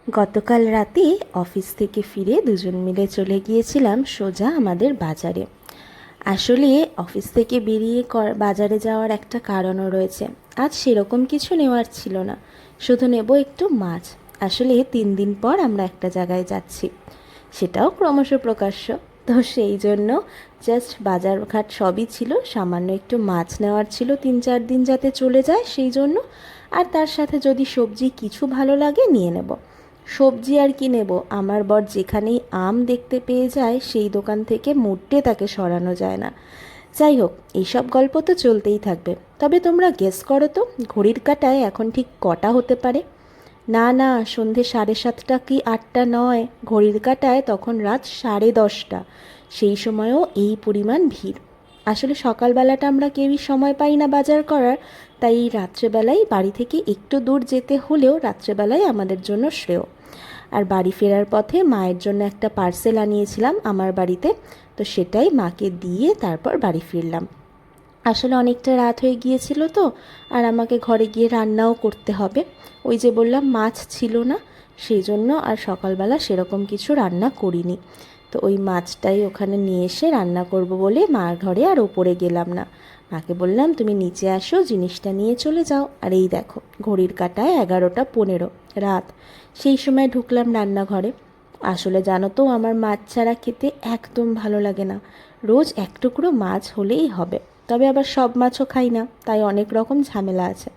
গতকাল রাতে অফিস থেকে ফিরে দুজন মিলে চলে গিয়েছিলাম সোজা আমাদের বাজারে। আসলে অফিস থেকে বেরিয়ে বাজারে যাওয়ার একটা কারণও রয়েছে। আজ সেরকম কিছু নেওয়ার ছিল না, শুধু নেব একটু মাছ। আসলে 3 দিন পর আমরা একটা জায়গায় যাচ্ছি, সেটাও ক্রমশ প্রকাশ্য। তো সেই জন্য জাস্ট বাজারঘাট সবই ছিল, সামান্য একটু মাছ নেওয়ার ছিল 3-4 দিন যাতে চলে যায় সেই জন্য। আর তার সাথে যদি সবজি কিছু ভালো লাগে নিয়ে নেব। সবজি আর কি নেব, আমার বর যেখানেই আম দেখতে পেয়ে যায় সেই দোকান থেকে মোটে তাকে সরানো যায় না। যাই হোক, এইসব গল্প তো চলতেই থাকবে। তবে তোমরা গেস করো তো, ঘড়ির কাঁটায় এখন ঠিক কটা হতে পারে? না না, সন্ধে 7:30 কি 8টা নয়, ঘড়ির কাঁটায় তখন রাত 10:30। সেই সময়ও এই পরিমাণ ভিড়। আসলে সকালবেলাটা আমরা কেউই সময় পাই না বাজার করার, তাই এই রাত্রেবেলায় বাড়ি থেকে একটু দূর যেতে হলেও রাত্রেবেলায় আমাদের জন্য শ্রেয়। আর বাড়ি ফেরার পথে মায়ের জন্য একটা পার্সেল আনিয়েছিলাম আমার বাড়িতে, তো সেটাই মাকে দিয়ে তারপর বাড়ি ফিরলাম। আসলে অনেকটা রাত হয়ে গিয়েছিল তো, আর আমাকে ঘরে গিয়ে রান্নাও করতে হবে। ওই যে বললাম মাছ ছিল না, সেই জন্য আর সকালবেলা সেরকম কিছু রান্না করিনি। তো ওই মাছটাই ওখানে নিয়ে এসে রান্না করব বলে মার ঘরে আর ওপরে গেলাম না। মাকে বললাম তুমি নিচে আসো, জিনিসটা নিয়ে চলে যাও। আর এই দেখো, ঘড়ির কাঁটায় 11টা 15 রাত। সেই সময় ঢুকলাম রান্নাঘরে। আসলে জানো তো, আমার মাছ ছাড়া খেতে একদম ভালো লাগে না। রোজ এক টুকরো মাছ হলেই হবে। তবে আবার সব মাছও খাই না, তাই অনেক রকম ঝামেলা আছে।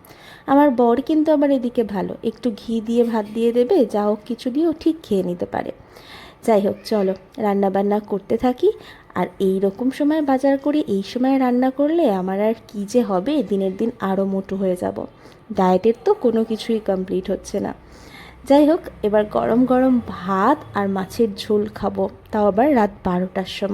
আমার বর কিন্তু আবার এদিকে ভালো, একটু ঘি দিয়ে ভাত দিয়ে দেবে, যা হোক কিছু দিয়েও ঠিক খেয়ে নিতে পারে। যাই হোক, চলো রান্না বান্না করতে থাকি। আর এই রকম সময় বাজার করে এই সময় রান্না করলে আমার আর কী যে হবে, দিনের দিন আরও মোটু হয়ে যাব। ডায়েটের তো কোনো কিছুই কমপ্লিট হচ্ছে না। যাই হোক, এবার গরম গরম ভাত আর মাছের ঝোল খাবো, তাও আবার রাত 12টার সময়।